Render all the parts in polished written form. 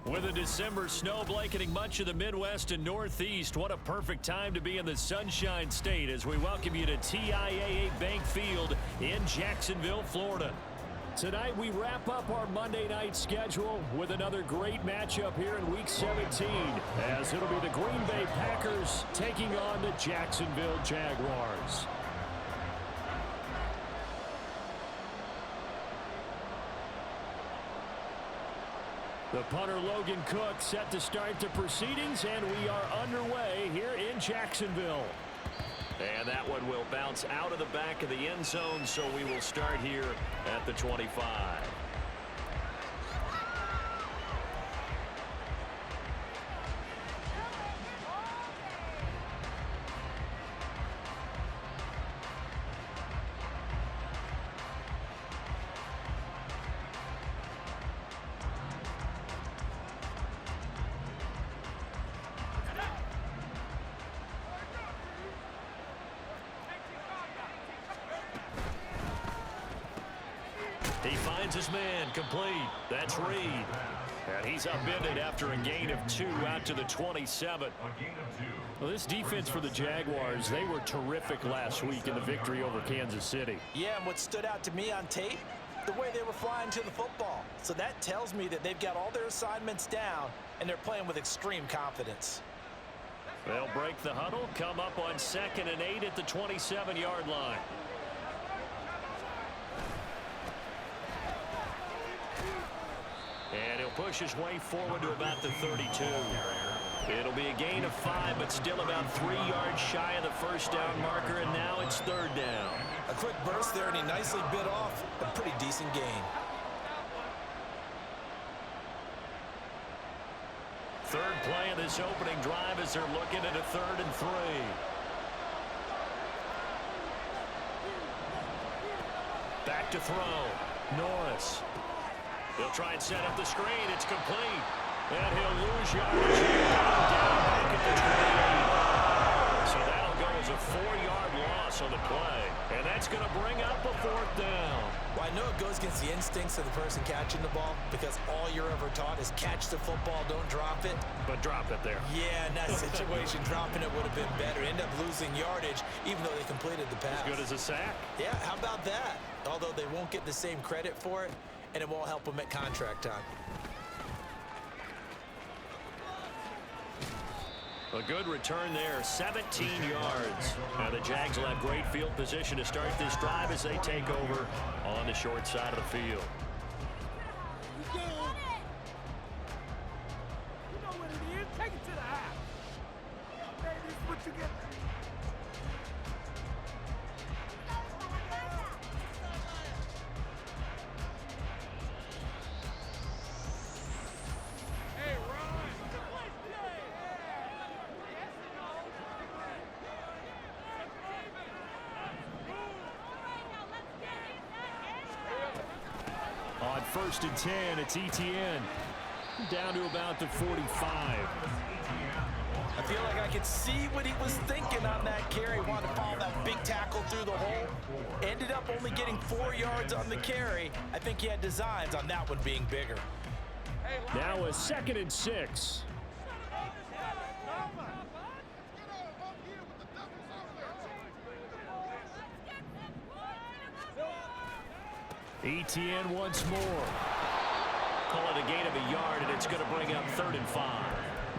With a December snow blanketing much of the Midwest and Northeast, what a perfect time to be in the Sunshine State as we welcome you to TIAA Bank Field in Jacksonville, Florida. Tonight we wrap up our Monday night schedule with another great matchup here in Week 17 as it'll be the Green Bay Packers taking on the Jacksonville Jaguars. The punter Logan Cook set to start the proceedings, and we are underway here in Jacksonville. And that one will bounce out of the back of the end zone, so we will start here at the 25. He finds his man complete. That's Reed. And he's upended after a gain of 2 out to the 27. Well, this defense for the Jaguars, they were terrific last week in the victory over Kansas City. Yeah, and what stood out to me on tape, the way they were flying to the football. So that tells me that they've got all their assignments down, and they're playing with extreme confidence. They'll break the huddle, come up on 2nd and 8 at the 27-yard line. And he'll push his way forward to about the 32. It'll be a gain of 5, but still about 3 yards shy of the first down marker, and now it's 3rd down. A quick burst there, and he nicely bit off a pretty decent gain. 3rd play of this opening drive as they're looking at a 3rd and 3. Back to throw. Norris. He'll try and set up the screen. It's complete. And he'll lose yardage here. Down back at the 28. So that'll go as a 4-yard loss on the play. And that's going to bring up a 4th down. Well, I know it goes against the instincts of the person catching the ball because all you're ever taught is catch the football, don't drop it. But drop it there. Yeah, in that situation, dropping it would have been better. End up losing yardage even though they completed the pass. As good as a sack. Yeah, how about that? Although they won't get the same credit for it, and it won't help them at contract time. A good return there, 17 yards. Now the Jags will have great field position to start this drive as they take over on the short side of the field. You know what it is. Take it to the house. Hey, this is what you get. On 1st and 10, it's Etienne. Down to about the 45. I feel like I could see what he was thinking on that carry. Wanted to follow that big tackle through the hole. Ended up only getting 4 yards on the carry. I think he had designs on that one being bigger. Now a 2nd and 6. Etienne once more. Call it a gain of a yard, and it's going to bring up 3rd and 5.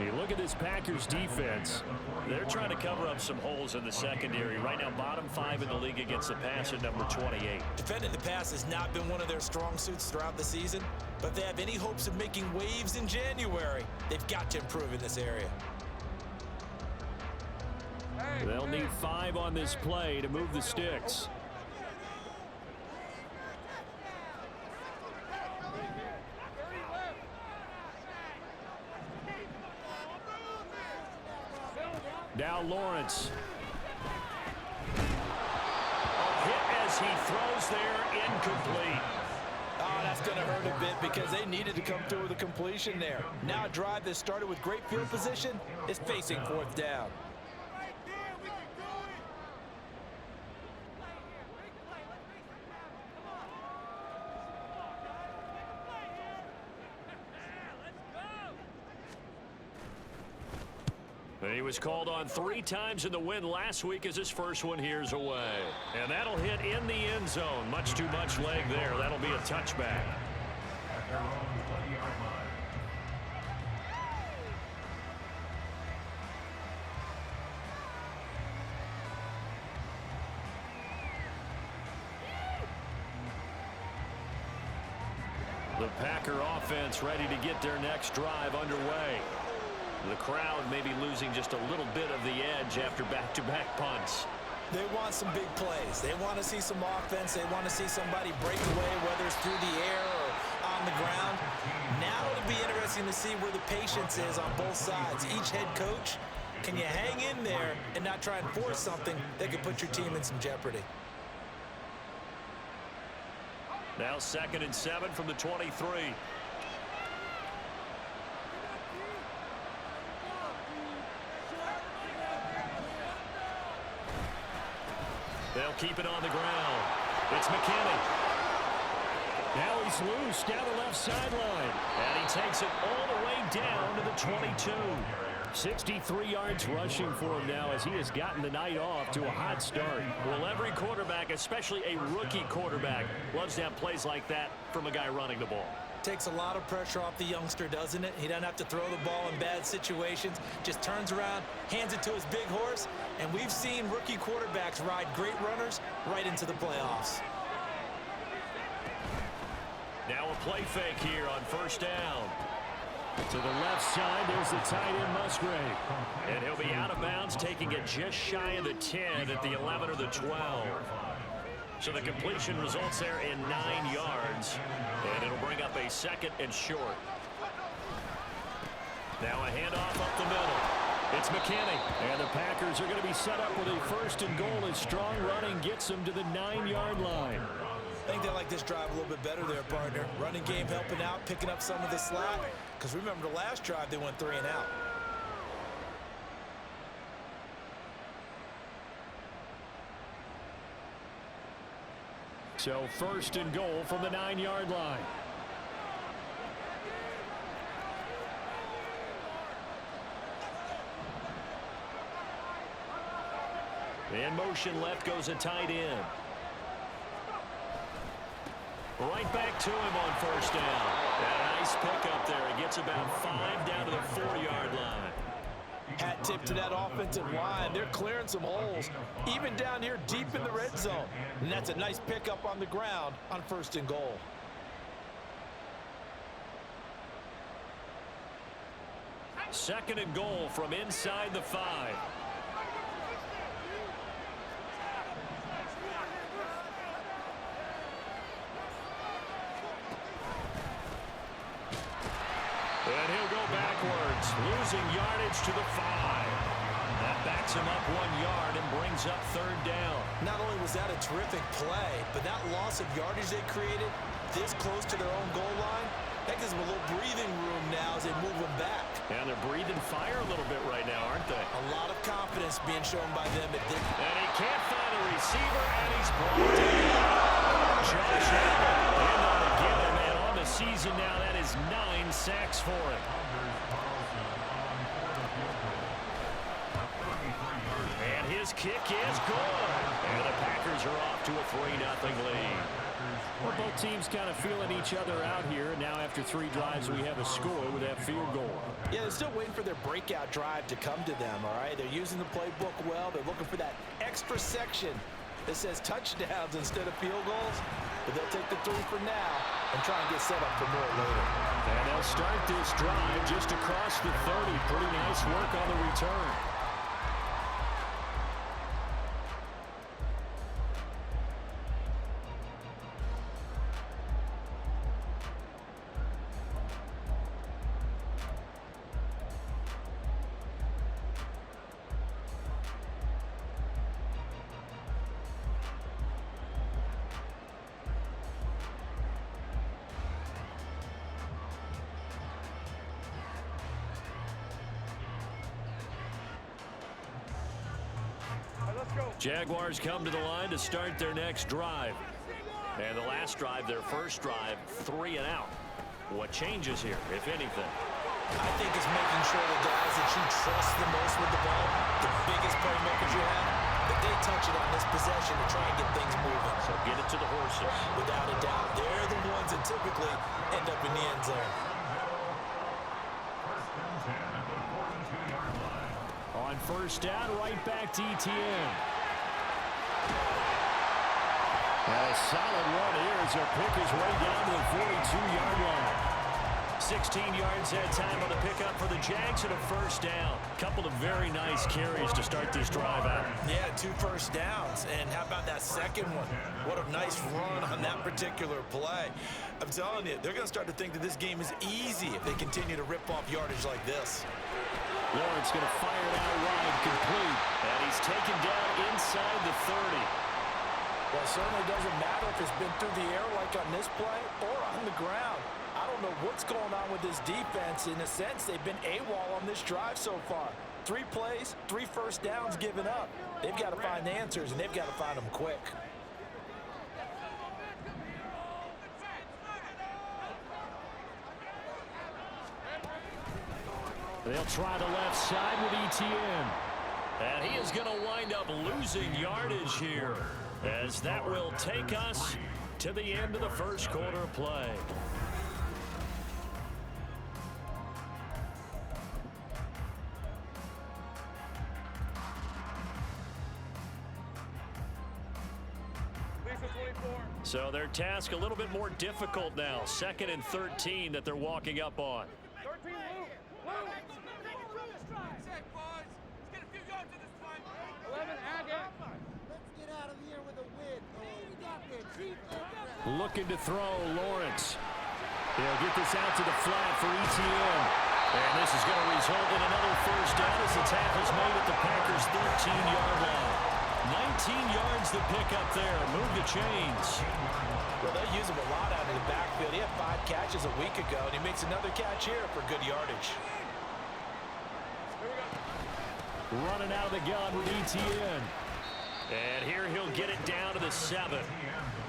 You look at this Packers defense. They're trying to cover up some holes in the secondary. Right now, bottom 5 in the league against the pass at number 28. Defending the pass has not been one of their strong suits throughout the season, but if they have any hopes of making waves in January, they've got to improve in this area. They'll need 5 on this play to move the sticks. Now Lawrence. A hit as he throws there, incomplete. Oh, that's going to hurt a bit because they needed to come through with a completion there. Now a drive that started with great field position is facing 4th down. And he was called on 3 times in the win last week as his first one here's away. And that'll hit in the end zone. Much too much leg there. That'll be a touchback. The Packer offense ready to get their next drive underway. The crowd may be losing just a little bit of the edge after back-to-back punts. They want some big plays. They want to see some offense. They want to see somebody break away, whether it's through the air or on the ground. Now it'll be interesting to see where the patience is on both sides. Each head coach, can you hang in there and not try and force something that could put your team in some jeopardy? Now 2nd and 7 from the 23. They'll keep it on the ground. It's McKinney. Now he's loose down the left sideline. And he takes it all the way down to the 22. 63 yards rushing for him now as he has gotten the night off to a hot start. Well, every quarterback, especially a rookie quarterback, loves to have plays like that from a guy running the ball. Takes a lot of pressure off the youngster, doesn't it? He doesn't have to throw the ball in bad situations. Just turns around, hands it to his big horse, and we've seen rookie quarterbacks ride great runners right into the playoffs. Now a play fake here on 1st down. To the left side, there's the tight end Musgrave. And he'll be out of bounds, taking it just shy of the 10 at the 11 or the 12. So the completion results there in 9 yards. And it'll bring up a 2nd and short. Now a handoff up the middle. It's McKinney. And the Packers are going to be set up with a 1st and goal as strong running gets them to the 9-yard line. I think they like this drive a little bit better there, partner. Running game helping out, picking up some of the slack. Because remember the last drive, they went 3 and out. So 1st and goal from the 9-yard line. In motion left goes a tight end. Right back to him on 1st down. And a nice pick up there. He gets about 5 down to the 4-yard line. Hat tip to that offensive line. They're clearing some holes, even down here deep in the red zone. And that's a nice pickup on the ground on 1st and goal. Second and goal from inside the 5. And he'll go backwards, losing yardage to the 5. That backs him up 1 yard and brings up 3rd down. Not only was that a terrific play, but that loss of yardage they created this close to their own goal line, that gives them a little breathing room now as they move them back. And they're breathing fire a little bit right now, aren't they? A lot of confidence being shown by them. And he can't find a receiver, and he's brought down. Josh Allen in on to get him, and on the season now, that is 9 sacks for him. And his kick is good. And the Packers are off to a 3-0 lead. Well, both teams kind of feeling each other out here. And now after 3 drives, we have a score with that field goal. Yeah, they're still waiting for their breakout drive to come to them, all right? They're using the playbook well. They're looking for that extra section that says touchdowns instead of field goals. But they'll take the 3 for now and try and get set up for more later. And they'll start this drive just across the 30. Pretty nice work on the return. Jaguars come to the line to start their next drive. And the last drive, their first drive, 3 and out. What changes here, if anything? I think it's making sure the guys that you trust the most with the ball, the biggest playmakers you have, that they touch it on this possession to try and get things moving. So get it to the horses. Without a doubt, they're the ones that typically end up in the end zone. On first down, right back to ETN. And a solid run here as he'll pick his way down to the 42-yard line. 16 yards that time on the pickup for the Jags and a first down. Couple of very nice carries to start this drive out. Yeah, 2 first downs. And how about that second one? What a nice run on that particular play. I'm telling you, they're going to start to think that this game is easy if they continue to rip off yardage like this. Lawrence going to fire it out wide, complete. And he's taken down inside the 30. Well, it certainly doesn't matter if it's been through the air like on this play or on the ground. I don't know what's going on with this defense. In a sense, they've been AWOL on this drive so far. 3 plays, 3 first downs given up. They've got to find answers, and they've got to find them quick. They'll try the left side with ETN. And he is going to wind up losing yardage here, as that will take us to the end of the first quarter of play. So their task a little bit more difficult now. 2nd and 13 that they're walking up on. 13, Looking to throw, Lawrence. They'll get this out to the flat for ETN. And this is going to result in another first down as the tackle's made at the Packers' 13-yard line. 19 yards to pick up there. Move the chains. Well, they use him a lot out of the backfield. He had 5 catches a week ago, and he makes another catch here for good yardage. Running out of the gun with ETN. And here he'll get it down to the 7.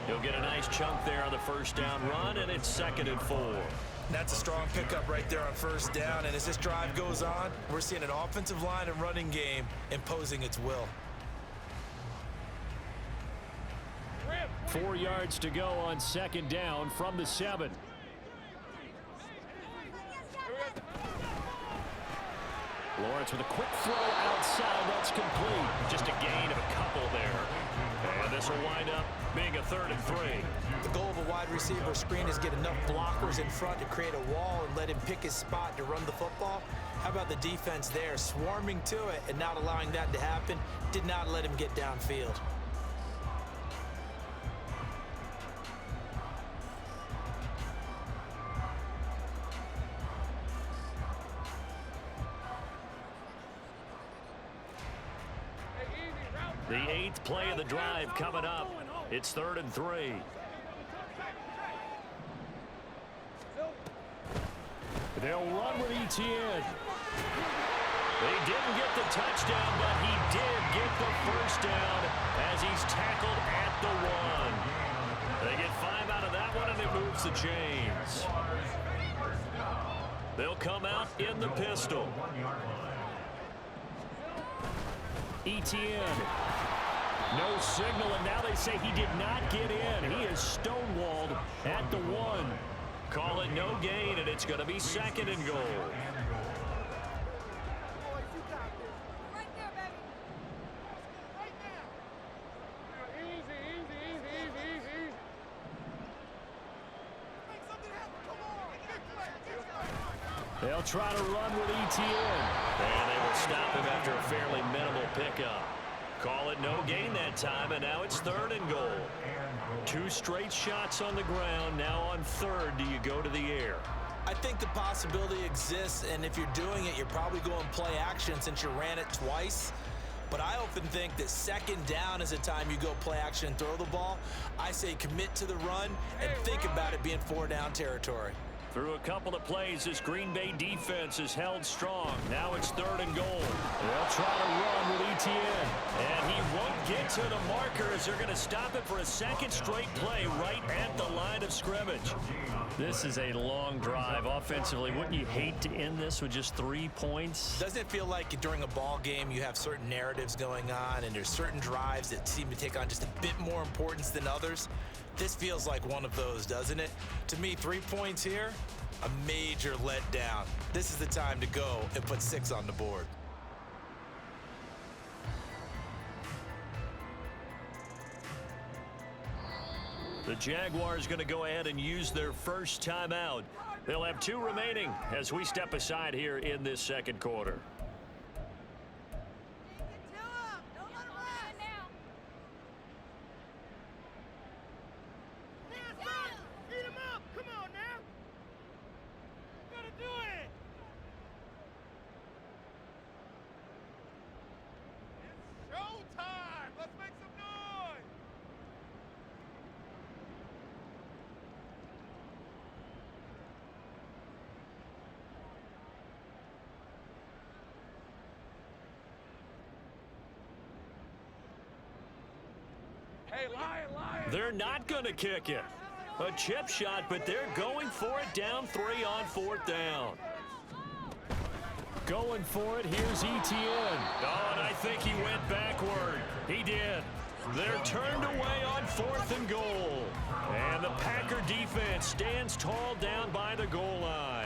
He'll get a nice chunk there on the first down run, and it's 2nd and 4. That's a strong pickup right there on first down, and as this drive goes on, we're seeing an offensive line and running game imposing its will. 4 yards to go on 2nd down from the 7. Lawrence with a quick throw outside. That's complete. Just a gain of a couple there. And this will wind up being a 3rd and 3. The goal of a wide receiver screen is get enough blockers in front to create a wall and let him pick his spot to run the football. How about the defense there, swarming to it and not allowing that to happen? Did not let him get downfield. The 8th play of the drive coming up. It's 3rd and 3. They'll run with ETN. They didn't get the touchdown, but he did get the first down as he's tackled at the 1. They get 5 out of that one, and it moves the chains. They'll come out in the pistol. ETN. No signal, and now they say he did not get in. He is stonewalled at the 1. Call it no gain, and it's going to be 2nd and goal. They'll try to run with ETN. And they will stop him after a fairly minimal pickup. Call it no gain that time, and now it's 3rd and goal. 2 straight shots on the ground. Now on 3rd, do you go to the air? I think the possibility exists, and if you're doing it, you're probably going play action since you ran it twice. But I often think that 2nd down is a time you go play action and throw the ball. I say commit to the run and think about it being 4 down territory. Through a couple of plays, this Green Bay defense is held strong. Now it's 3rd and goal. They'll try to run with Etienne. And he won't get to the marker as they're going to stop it for a second straight play right at the line of scrimmage. This is a long drive offensively. Wouldn't you hate to end this with just 3 points? Doesn't it feel like during a ball game you have certain narratives going on and there's certain drives that seem to take on just a bit more importance than others? This feels like one of those, doesn't it? To me, 3 points here, a major letdown. This is the time to go and put 6 on the board. The Jaguars going to go ahead and use their first timeout. They'll have 2 remaining as we step aside here in this second quarter. They're not going to kick it. A chip shot, but they're going for it down 3 on 4th down. Going for it, here's Etienne. Oh, and I think he went backward. He did. They're turned away on 4th and goal. And the Packer defense stands tall down by the goal line.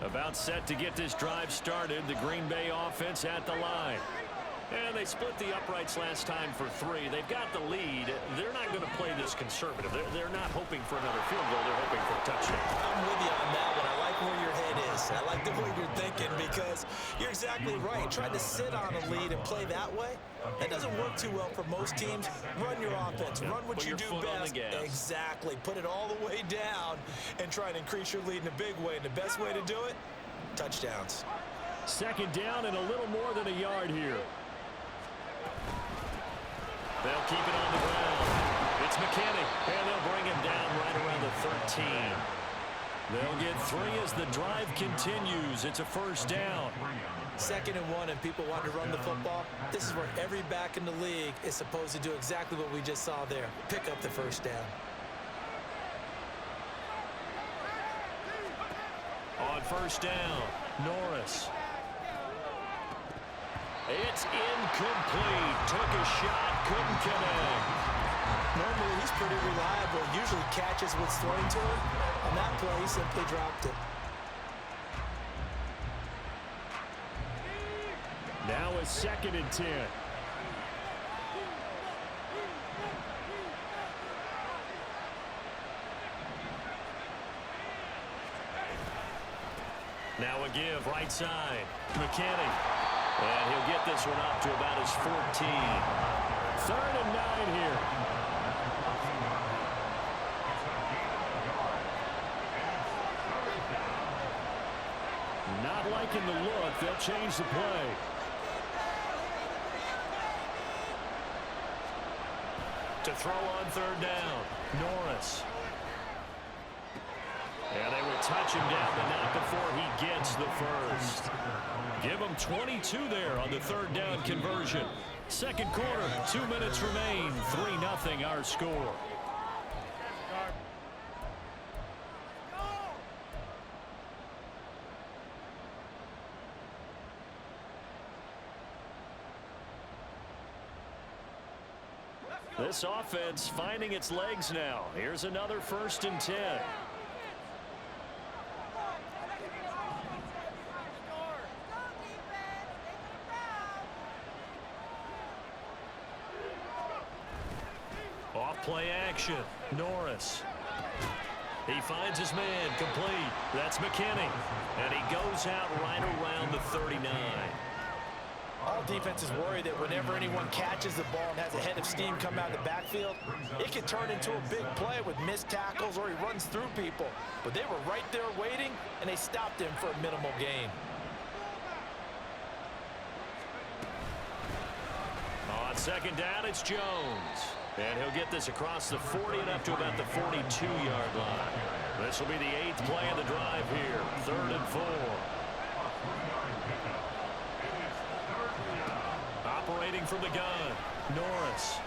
About set to get this drive started. The Green Bay offense at the line. And they split the uprights last time for 3. They've got the lead. They're not going to play this conservative. They're not hoping for another field goal. They're hoping for a touchdown. I'm with you on that one. I like where your head is. I like the way you're thinking because you're exactly right. Trying to sit on a lead and play that way, that doesn't work too well for most teams. Run your offense. Run what you do best. Exactly. Put it all the way down and try and increase your lead in a big way. And the best way to do it, touchdowns. 2nd down and a little more than a yard here. They'll keep it on the ground. It's McKinney, and they'll bring him down right around the 13. They'll get 3 as the drive continues. It's a 1st down. 2nd and 1, and people want to run the football. This is where every back in the league is supposed to do exactly what we just saw there. Pick up the 1st down. On 1st down, Norris. It's incomplete. Took a shot, couldn't connect. Normally, he's pretty reliable. Usually catches what's thrown to him. On that play, he simply dropped it. Now a 2nd and 10. Now a give, right side. McKinney. And he'll get this one up to about his 14. 3rd and 9 here. Not liking the look. They'll change the play. To throw on 3rd down. Norris. And they will touch him down, but not before he gets the 1st. Give him 22 there on the 3rd down conversion. 2nd quarter, 2 minutes remain. 3-0 our score. This offense finding its legs now. Here's another 1st and 10. Off-play action. Norris. He finds his man complete. That's McKinney. And he goes out right around the 39. All defenses worry that whenever anyone catches the ball and has a head of steam come out of the backfield, it can turn into a big play with missed tackles or he runs through people. But they were right there waiting, and they stopped him for a minimal gain. On second down, it's Jones. And he'll get this across the 40 and up to about the 42-yard line. This will be the 8th play of the drive here. 3rd and 4. Operating from the gun, Norris.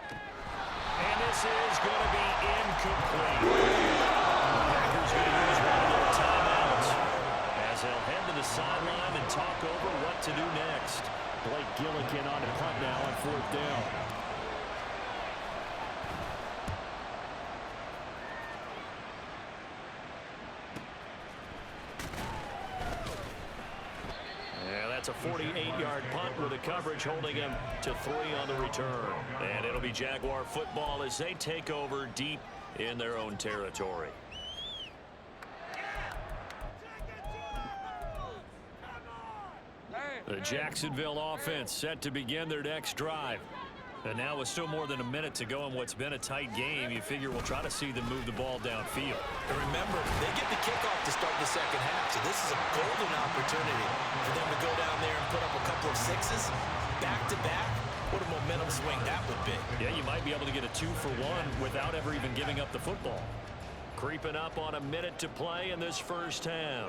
And this is going to be incomplete. The Packers going to use one of their timeouts as they'll head to the sideline and talk over what to do next. Blake Gillikin on the punt now on 4th down. That's a 48-yard punt with the coverage holding him to 3 on the return. And it'll be Jaguar football as they take over deep in their own territory. The Jacksonville offense set to begin their next drive. And now with still more than a minute to go in what's been a tight game, you figure we'll try to see them move the ball downfield. And remember, they get the kickoff to start the second half, so this is a golden opportunity for them to go down there and put up a couple of sixes back-to-back. What a momentum swing that would be. Yeah, you might be able to get a 2-for-1 without ever even giving up the football. Creeping up on a minute to play in this first half.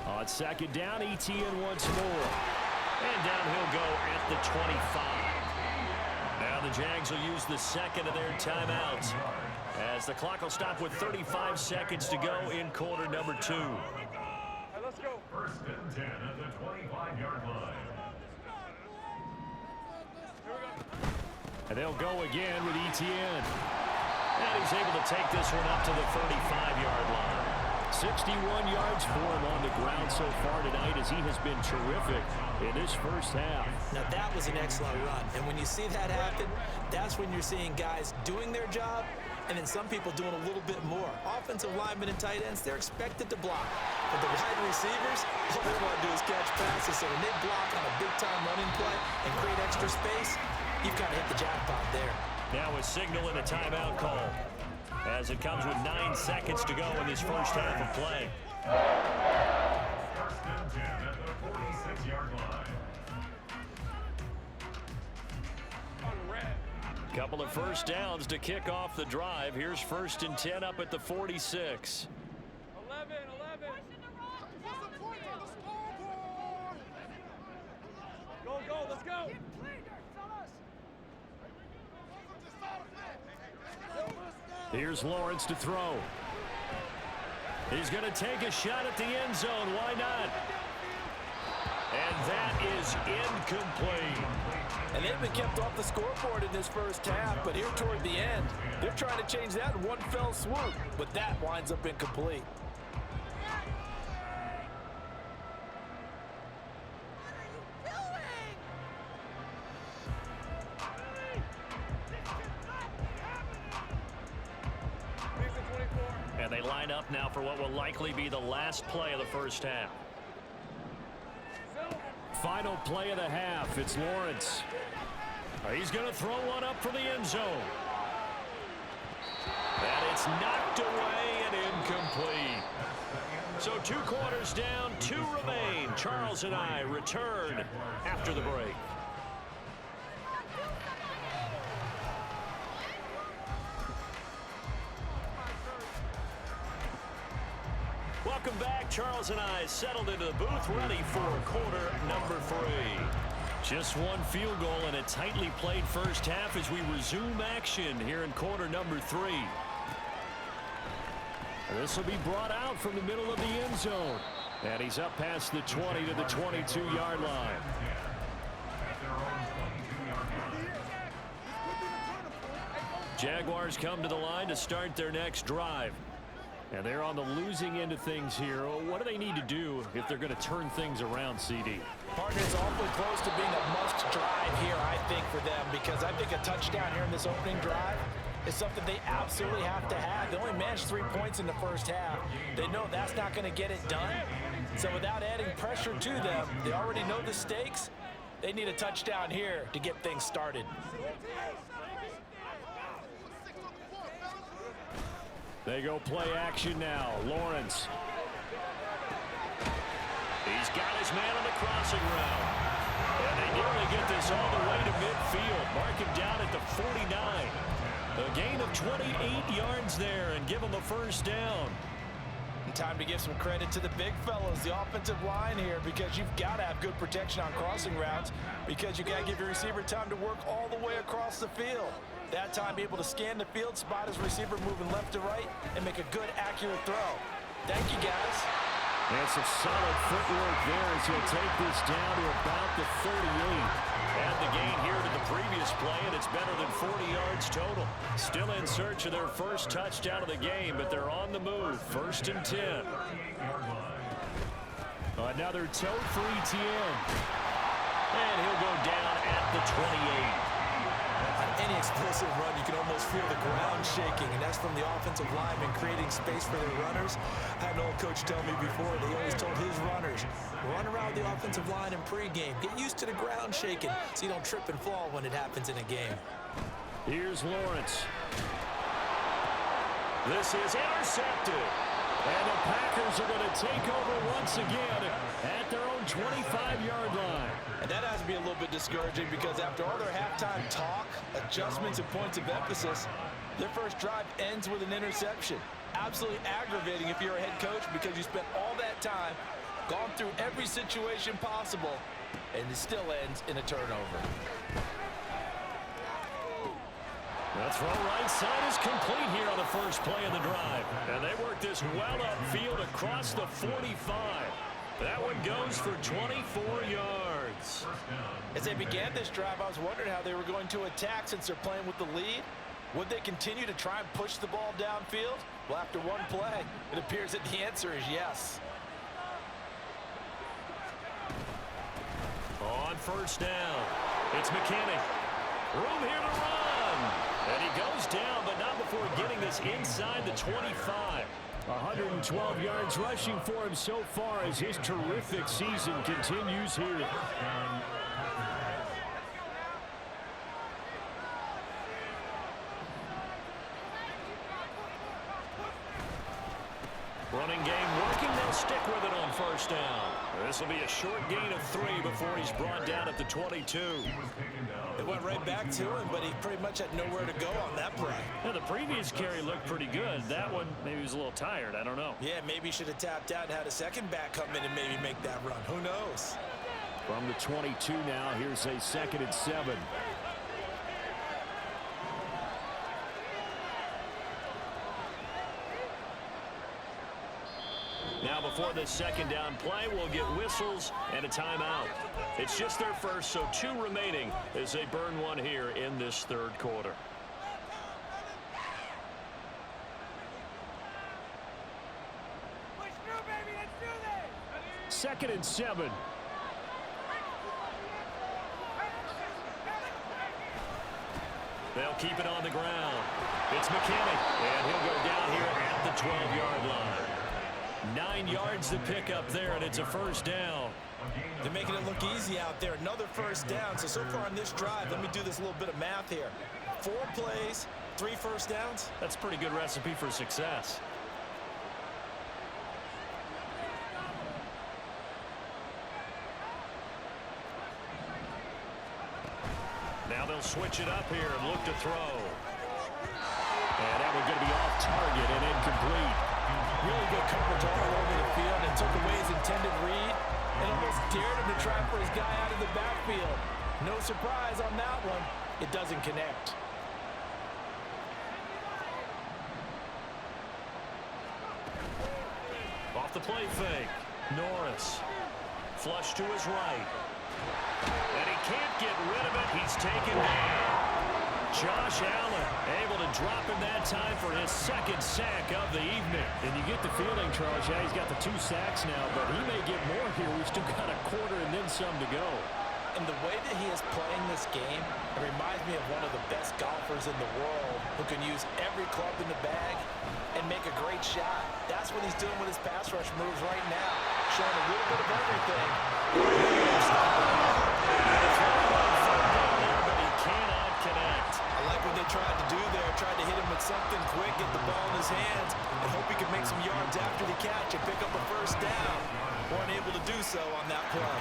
On second down, ETN once more. And down he'll go at the 25. Now the Jags will use the second of their timeouts as the clock will stop with 35 seconds to go in quarter number 2. Let's go. 1st and 10 at the 25-yard line. And they'll go again with ETN. And he's able to take this one up to the 35-yard line. 61 yards for him on the ground so far tonight as he has been terrific in this first half. Now that was an excellent run, and when you see that happen, that's when you're seeing guys doing their job and then some people doing a little bit more. Offensive linemen and tight ends, they're expected to block. But the wide receivers, all they want to do is catch passes. So when they block on a big-time running play and create extra space, you've kind of hit the jackpot there. Now a signal and a timeout call, as it comes with 9 seconds to go in this first half of play. 1st and 10 at the 46-yard line. Couple of first downs to kick off the drive. Here's 1st and 10 up at the 46. 11. Go, let's go. Here's Lawrence to throw. He's going to take a shot at the end zone. Why not? And that is incomplete. And they've been kept off the scoreboard in this first half, but here toward the end, they're trying to change that in one fell swoop, but that winds up incomplete. And they line up now for what will likely be the last play of the first half. Final play of the half. It's Lawrence. He's going to throw one up for the end zone. And it's knocked away and incomplete. So 2 quarters down, 2 remain. Charles and I return after the break. Welcome back. Charles and I settled into the booth, ready for quarter number 3. Just one field goal in a tightly played first half as we resume action here in quarter number 3. This will be brought out from the middle of the end zone. And he's up past the 20 to the 22-yard line. Jaguars come to the line to start their next drive. And they're on the losing end of things here. What do they need to do if they're going to turn things around, CD? Partner's awfully close to being a must drive here, I think, for them, because I think a touchdown here in this opening drive is something they absolutely have to have. They only managed 3 points in the first half. They know that's not going to get it done. So without adding pressure to them, they already know the stakes. They need a touchdown here to get things started. They go play action now. Lawrence. He's got his man on the crossing route. And they nearly get this all the way to midfield. Mark him down at the 49. A gain of 28 yards there and give him a first down. Time to give some credit to the big fellows, the offensive line here, because you've got to have good protection on crossing routes, because you got to give your receiver time to work all the way across the field. That time, be able to scan the field, spot his receiver moving left to right, and make a good, accurate throw. Thank you, guys. And some solid footwork there as he'll take this down to about the 38. Add the gain here to the previous play, and it's better than 40 yards total. Still in search of their first touchdown of the game, but they're on the move. 1st and 10. Another toe for ETN. And he'll go down at the 28. On any explosive run, you can almost feel the ground shaking, and that's from the offensive linemen creating space for their runners. I had an old coach tell me before, they always told his runners, run around the offensive line in pregame. Get used to the ground shaking so you don't trip and fall when it happens in a game. Here's Lawrence. This is intercepted. And the Packers are going to take over once again at their own 25-yard line. And that has to be a little bit discouraging, because after all their halftime talk, adjustments, and points of emphasis, their first drive ends with an interception. Absolutely aggravating if you're a head coach, because you spent all that time, gone through every situation possible, and it still ends in a turnover. The throw right side is complete here on the first play of the drive. And they work this well upfield across the 45. That one goes for 24 yards. As they began this drive, I was wondering how they were going to attack since they're playing with the lead. Would they continue to try and push the ball downfield? Well, after one play, it appears that the answer is yes. On first down, it's McKinney. Room here to run. And he goes down, but not before getting this inside the 25. 112 yards rushing for him so far as his terrific season continues here. Running game working, they'll stick with it on first down. This will be a short gain of 3 before he's brought down at the 22. It went right back to him, but he pretty much had nowhere to go on that play. Now, the previous carry looked pretty good. That one, maybe he was a little tired. I don't know. Yeah, maybe he should have tapped out and had a second back come in and maybe make that run. Who knows? From the 22 now, here's a 2nd and 7. Now before this second down play, we'll get whistles and a timeout. It's just their first, so 2 remaining as they burn one here in this 3rd quarter. Push through, baby. Let's do this. 2nd and 7. They'll keep it on the ground. It's McKinney, and he'll go down here at the 12-yard line. 9 yards to pick up there, and it's a first down. They're making it look easy out there. Another first down. So far on this drive, let me do this little bit of math here. 4 plays, 3 first downs. That's a pretty good recipe for success. Now they'll switch it up here and look to throw. And that one's going to be off target and incomplete. Really good coverage all over the field, and took away his intended read and almost dared him to try for his guy out of the backfield. No surprise on that one. It doesn't connect. Off the play fake. Norris. Flush to his right. And he can't get rid of it. He's taken down. Josh Allen able to drop him that time for his 2nd sack of the evening. And you get the feeling, Charles, yeah, he's got the 2 sacks now, but he may get more here. We've still got a quarter and then some to go. And the way that he is playing this game, it reminds me of one of the best golfers in the world who can use every club in the bag and make a great shot. That's what he's doing with his pass rush moves right now. showing a little bit of everything. But he cannot connect. I like what they tried to do there. Tried to hit him with something quick, get the ball in his hands, and hope he could make some yards after the catch and pick up a first down. Weren't able to do so on that play.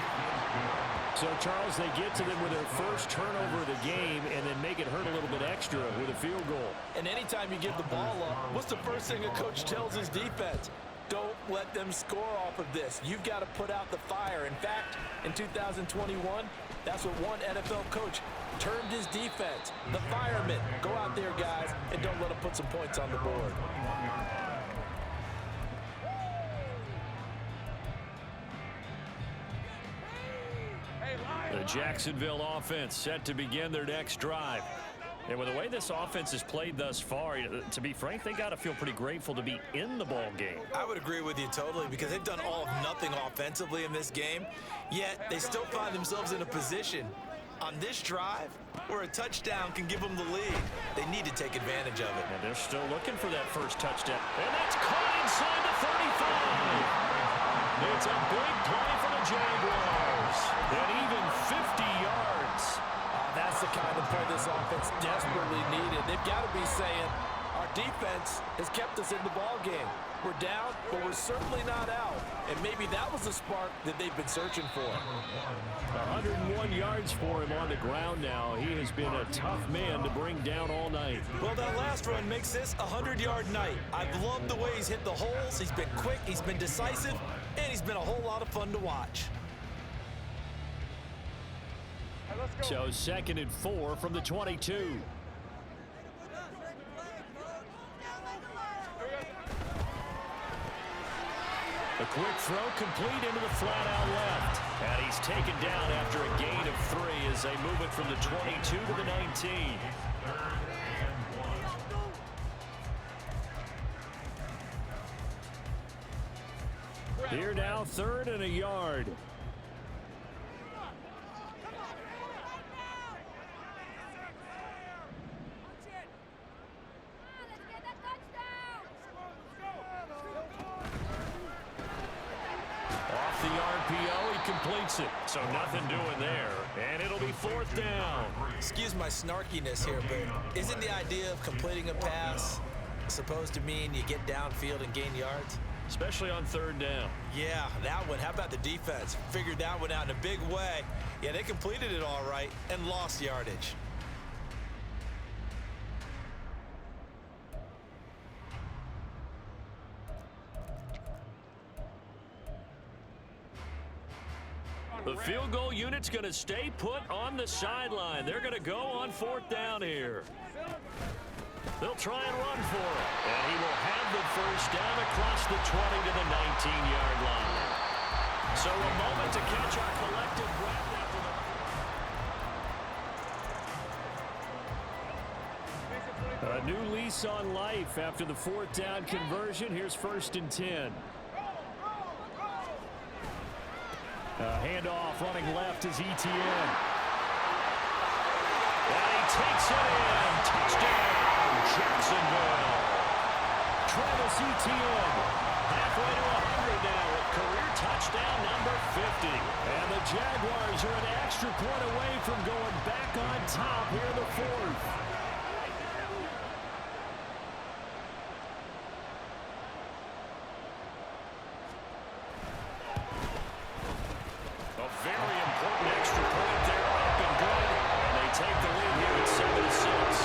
So, Charles, they get to them with their first turnover of the game and then make it hurt a little bit extra with a field goal. And anytime you give the ball up, what's the first thing a coach tells his defense? Don't let them score off of this. You've got to put out the fire. In fact, in 2021, that's what one NFL coach termed his defense. The firemen. Go out there, guys, and don't let them put some points on the board. The Jacksonville offense set to begin their next drive. And with the way this offense has played thus far, to be frank, they got to feel pretty grateful to be in the ball game. I would agree with you totally because they've done all of nothing offensively in this game, yet they still find themselves in a position on this drive where a touchdown can give them the lead. They need to take advantage of it. And they're still looking for that first touchdown. And that's caught inside the 35. It's a big play for the Jaguars. And even 50 yards. That's the kind of play this offense desperately needed. They've got to be saying, our defense has kept us in the ball game. We're down, but we're certainly not out. And maybe that was the spark that they've been searching for. 101 yards for him on the ground now. He has been a tough man to bring down all night. Well, that last run makes this a 100-yard night. I've loved the way he's hit the holes. He's been quick, he's been decisive, and he's been a whole lot of fun to watch. So 2nd and 4 from the 22. A quick throw complete into the flat out left. And he's taken down after a gain of 3 as they move it from the 22 to the 19. Here now, 3rd and a yard. Completes it, so nothing doing there, and it'll be 4th down. Excuse my snarkiness here, but isn't the idea of completing a pass supposed to mean you get downfield and gain yards? Especially on 3rd down. Yeah, that one. How about the defense? Figured that one out in a big way. Yeah, they completed it all right and lost yardage. The field goal unit's going to stay put on the sideline. They're going to go on 4th down here. They'll try and run for it. And he will have the first down across the 20 to the 19-yard line. So a moment to catch our collective breath after the... A new lease on life after the 4th down conversion. Here's 1st and 10. Handoff running left is Etienne. And he takes it in. Touchdown, Jacksonville. Travis Etienne halfway to 100 now with career touchdown number 50. And the Jaguars are an extra point away from going back on top here in the 4th. Very important extra point there, up and good, and they take the lead here at 7-6.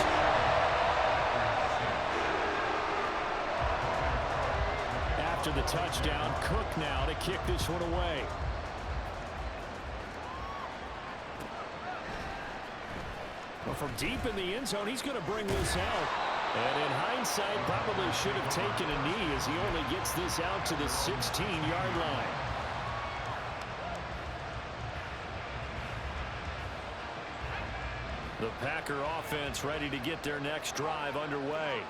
After the touchdown, Cook now to kick this one away. Well, from deep in the end zone, he's going to bring this out. And in hindsight, probably should have taken a knee as he only gets this out to the 16-yard line. The Packer offense ready to get their next drive underway.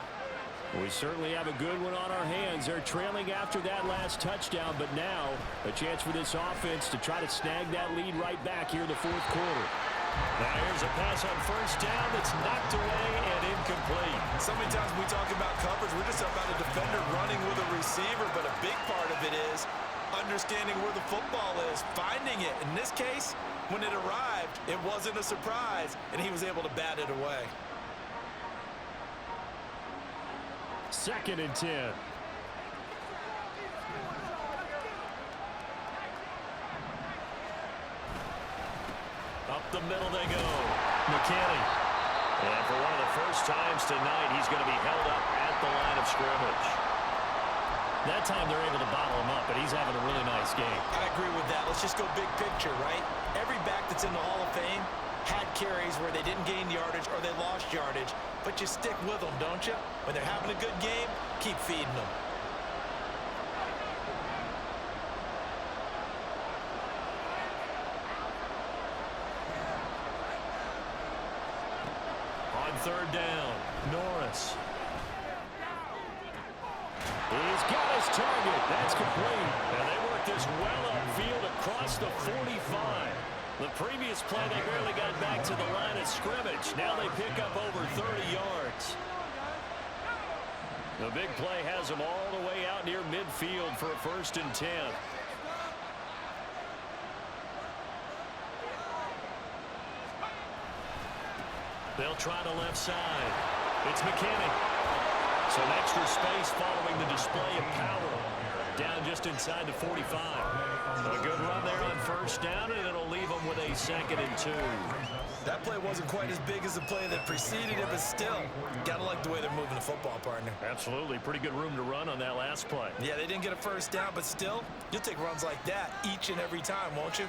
We certainly have a good one on our hands. They're trailing after that last touchdown, but now a chance for this offense to try to snag that lead right back here in the 4th quarter. Now here's a pass on first down that's knocked away and incomplete. So many times we talk about coverage, we're just about a defender running with a receiver, but a big part of it is understanding where the football is, finding it. In this case, when it arrived, it wasn't a surprise, and he was able to bat it away. 2nd and 10. Up the middle they go. McKinney. And for one of the first times tonight, he's going to be held up at the line of scrimmage. That time they're able to bottle him up, but he's having a really nice game. I agree with that. Let's just go big picture, right? Every back that's in the Hall of Fame had carries where they didn't gain yardage or they lost yardage, but you stick with them, don't you? When they're having a good game, keep feeding them. On 3rd down, Norris. He's got his target. That's complete. And they work this well upfield across the 45. The previous play, they barely got back to the line of scrimmage. Now they pick up over 30 yards. The big play has them all the way out near midfield for a 1st and 10. They'll try the left side. It's McKinney. Some extra space following the display of power. Down just inside the 45. A good run there on 1st down, and it'll leave them with a 2nd and 2. That play wasn't quite as big as the play that preceded it, but still, gotta like the way they're moving the football, partner. Absolutely. Pretty good room to run on that last play. Yeah, they didn't get a 1st down, but still, you'll take runs like that each and every time, won't you?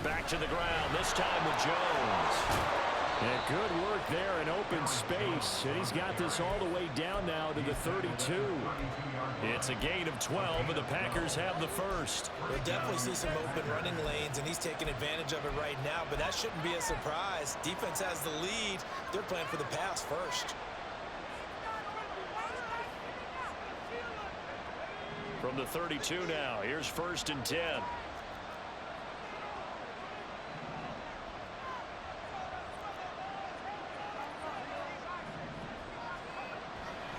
Back to the ground, this time with Jones. And good work there in open space. And he's got this all the way down now to the 32. It's a gain of 12, and the Packers have the 1st. We'll definitely see some open running lanes, and he's taking advantage of it right now, but that shouldn't be a surprise. Defense has the lead. They're playing for the pass first. From the 32 now, here's 1st and 10.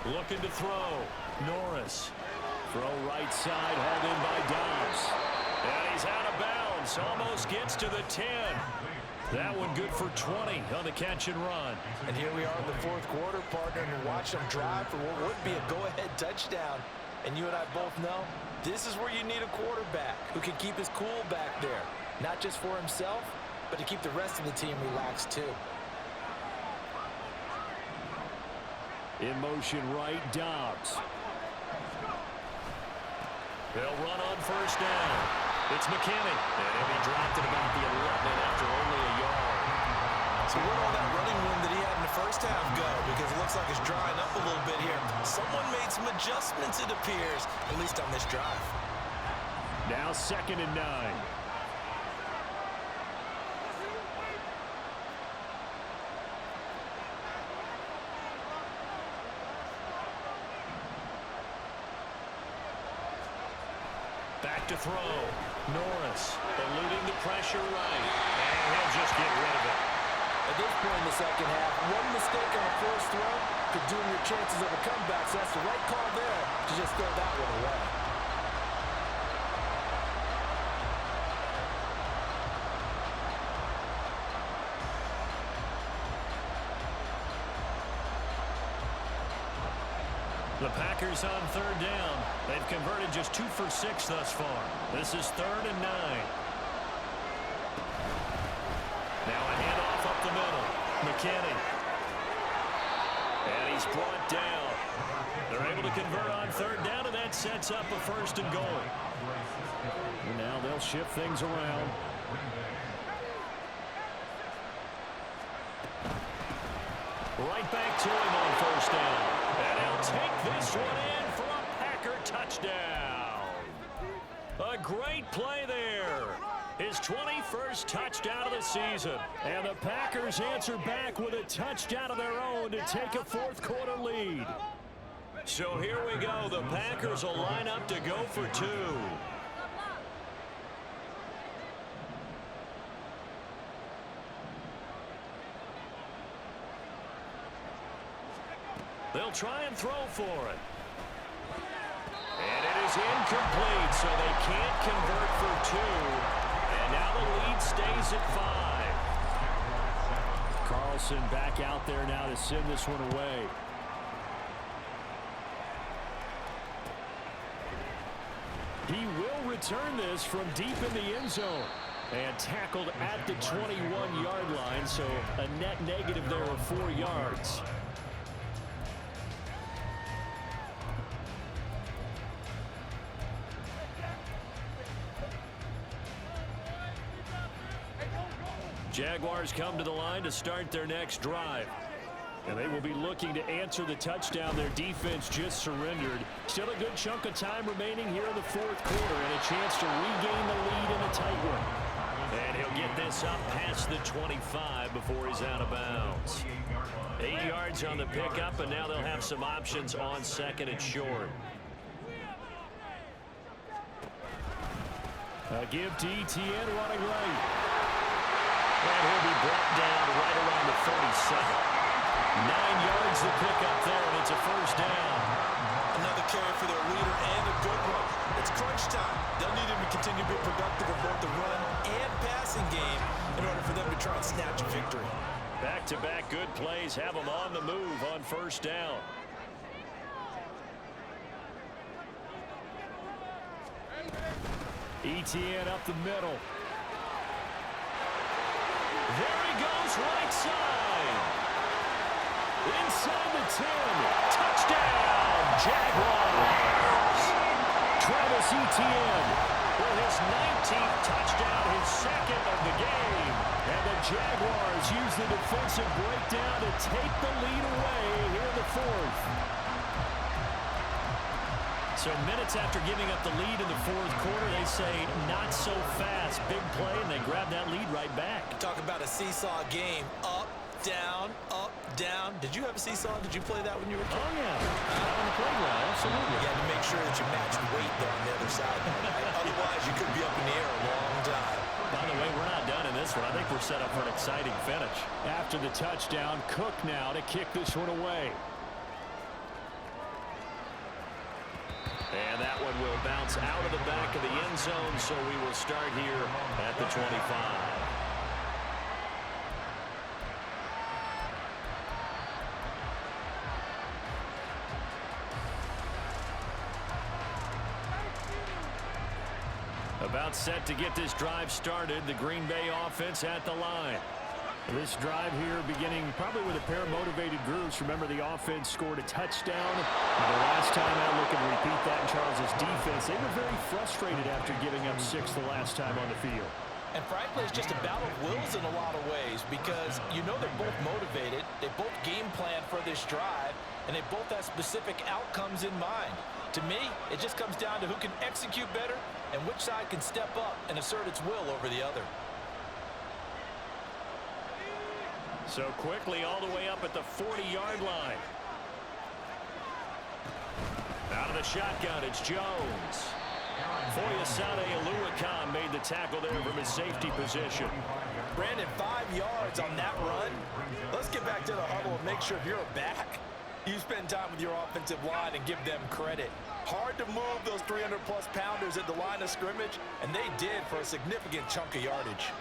Looking to throw. Norris. Throw right side, hauled in by Dobbs. And he's out of bounds. Almost gets to the 10. That one good for 20 on the catch and run. And here we are in the 4th quarter, partner, and watch them drive for what would be a go-ahead touchdown. And you and I both know this is where you need a quarterback who can keep his cool back there. Not just for himself, but to keep the rest of the team relaxed too. In motion right, Dobbs. They'll run on 1st down. It's McKinney. And he dropped it about the 11 after only a yard. So where'd all that running room that he had in the 1st half go? Because it looks like it's drying up a little bit here. Someone made some adjustments, it appears, at least on this drive. Now 2nd and 9. Back to throw. Norris eluding the pressure right. And he'll just get rid of it. At this point in the 2nd half, one mistake on a forced throw could doom your chances of a comeback. So that's the right call there to just throw that one away. The Packers on 3rd down. They've converted just 2 for 6 thus far. This is 3rd and 9. Now a handoff up the middle. McKinney. And he's brought down. They're able to convert on 3rd down, and that sets up a 1st and goal. And now they'll shift things around. Right back to him on 1st down. And he'll take this one in for a Packer touchdown. A great play there. His 21st touchdown of the season. And the Packers answer back with a touchdown of their own to take a 4th quarter lead. So here we go. The Packers will line up to go for two. They'll try and throw for it. And it is incomplete, so they can't convert for two. And now the lead stays at 5. Carlson back out there now to send this one away. He will return this from deep in the end zone. And tackled at the 21-yard line, so a net negative there of 4 yards. Jaguars come to the line to start their next drive. And they will be looking to answer the touchdown their defense just surrendered. Still a good chunk of time remaining here in the fourth quarter and a chance to regain the lead in a tight one. And he'll get this up past the 25 before he's out of bounds. 8 yards on the pickup, and now they'll have some options on second and short. A give to Etienne running right. And he'll be brought down right around the 37. 9 yards to pick up there, and it's a first down. Another carry for their leader and a good one. It's crunch time. They'll need him to continue to be productive in both the run and passing game in order for them to try and snatch a victory. Back-to-back good plays have them on the move on first down. Etienne up the middle. There he goes, right side. Inside the 10. Touchdown, Jaguars. Travis Etienne with his 19th touchdown, his second of the game. And the Jaguars use the defensive breakdown to take the lead away here in the fourth. So minutes after giving up the lead in the fourth quarter, they say not so fast. Big play, and they grab that lead right back. Talk about a seesaw game. Up, down, up, down. Did you have a seesaw? Did you play that when you were a kid? Oh, yeah. Out on the playground, absolutely. You had to make sure that you matched weight there on the other side. Otherwise, you could be up in the air a long time. By the way, we're not done in this one. I think we're set up for an exciting finish. After the touchdown, Cook now to kick this one away. And that one will bounce out of the back of the end zone, so we will start here at the 25. About set to get this drive started. The Green Bay offense at the line. This drive here beginning probably with a pair of motivated groups. Remember, the offense scored a touchdown. The last time out, looking to repeat that in Charles' defense. They were very frustrated after giving up 6 the last time on the field. And frankly, it's just a battle of wills in a lot of ways because you know they're both motivated. They both game plan for this drive, and they both have specific outcomes in mind. To me, it just comes down to who can execute better and which side can step up and assert its will over the other. So quickly all the way up at the 40-yard line. Out of the shotgun, it's Jones. Foyesade Aluakan made the tackle there from his safety position. Brandon, 5 yards on that run. Let's get back to the huddle and make sure if you're a back, you spend time with your offensive line and give them credit. Hard to move those 300-plus pounders at the line of scrimmage, and they did for a significant chunk of yardage.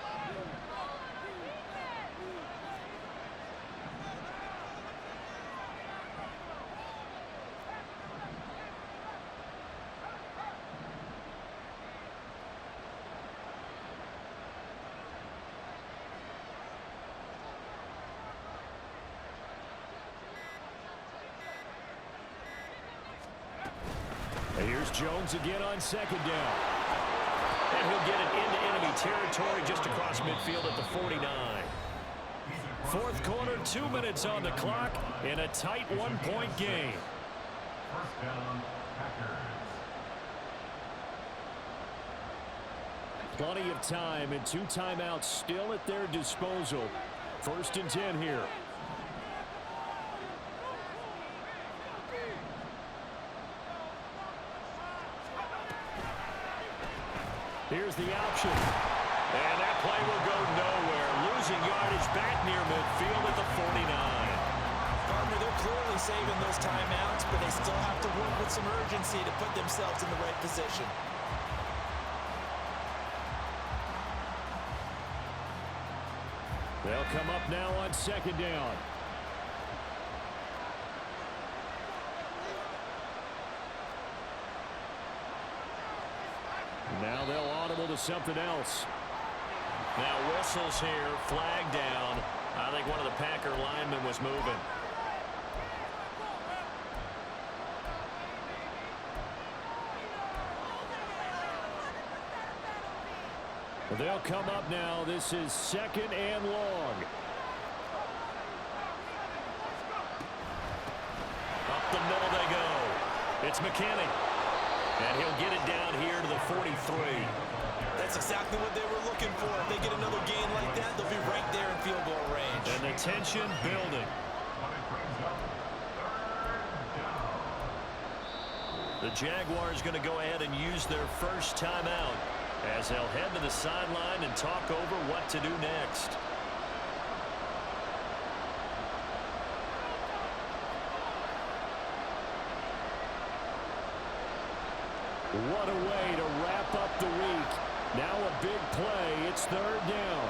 Here's Jones again on second down. And he'll get it into enemy territory just across midfield at the 49. Fourth quarter, 2 minutes on the clock in a tight one-point game. First down, Packers. Plenty of time and 2 timeouts still at their disposal. 1st and 10 here. Here's the option. And that play will go nowhere. Losing yardage back near midfield at the 49. Partner, they're clearly saving those timeouts, but they still have to work with some urgency to put themselves in the right position. They'll come up now on second down. Now they'll audible to something else. Now whistles here, flag down. I think one of the Packer linemen was moving. They'll come up now. This is second and long. Up the middle they go. It's McKinney. And he'll get it down here to the 43. That's exactly what they were looking for. If they get another gain like that, they'll be right there in field goal range. And the tension building. The Jaguars going to go ahead and use their first timeout as they'll head to the sideline and talk over what to do next. What a way to wrap up the week. Now a big play. It's third down.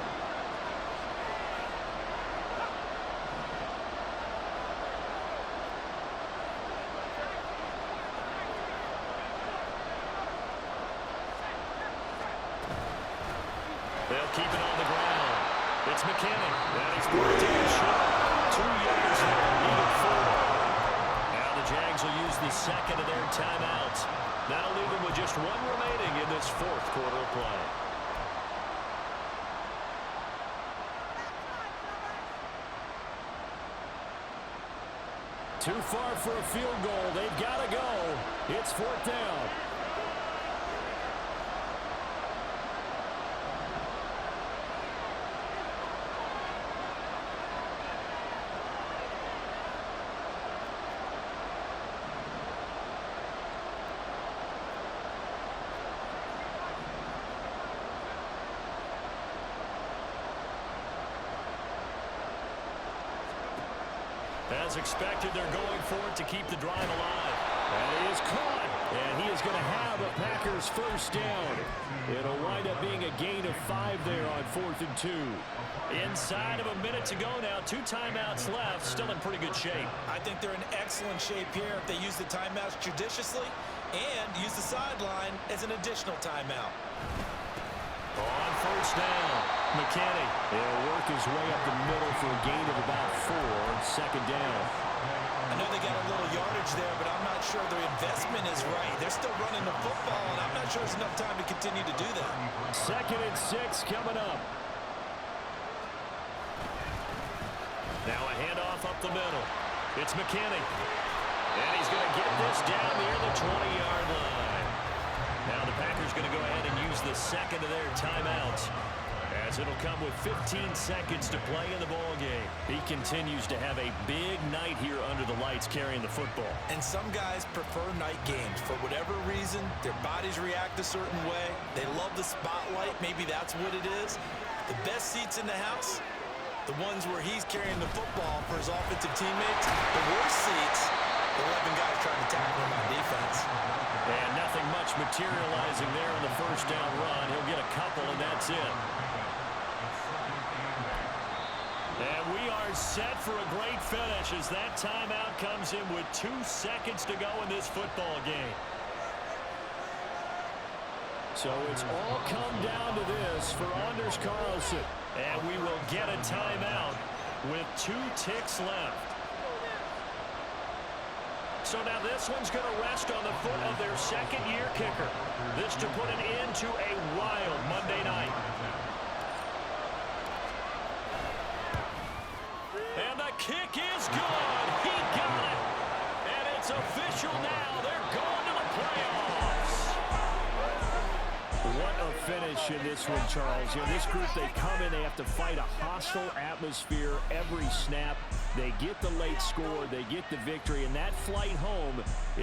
They'll keep it on the ground. It's McKinney. And he's brought down short. 2 yards there. Needed 4. Now the Jags will use the second of their timeouts. That'll leave them with just one remaining in this fourth quarter of play. Too far for a field goal. They've got to go. It's fourth down. As expected, they're going for it to keep the drive alive. And he is caught. And he is going to have a Packers first down. It'll wind up being a gain of 5 there on 4th and 2. Inside of a minute to go now. 2 timeouts left. Still in pretty good shape. I think they're in excellent shape here if they use the timeouts judiciously and use the sideline as an additional timeout. On first down, McKinney. He'll work his way up the middle for a gain of about 4. Second down. I know they got a little yardage there, but I'm not sure their investment is right. They're still running the football, and I'm not sure there's enough time to continue to do that. Second and 6 coming up. Now a handoff up the middle. It's McKinney. And he's going to get this down near the 20-yard line. Now the Packers going to go ahead and use the second of their timeouts, as it'll come with 15 seconds to play in the ball game. He continues to have a big night here under the lights carrying the football. And some guys prefer night games. For whatever reason, their bodies react a certain way. They love the spotlight. Maybe that's what it is. The best seats in the house, the ones where he's carrying the football for his offensive teammates. The worst seats, the 11 guys trying to tackle him on defense. And nothing much materializing there on the first down run. He'll get a couple, and that's it. And we are set for a great finish as that timeout comes in with 2 seconds to go in this football game. So it's all come down to this for Anders Carlson. And we will get a timeout with 2 ticks left. So now this one's going to rest on the foot of their second-year kicker. This to put an end to a wild Monday night. And the kick is good. He got it. And it's official now. They're going to the playoffs. What a finish in this one, Charles. You know, this group, they come in, they have to fight a hostile atmosphere every snap. They get the late score, they get the victory, and that flight home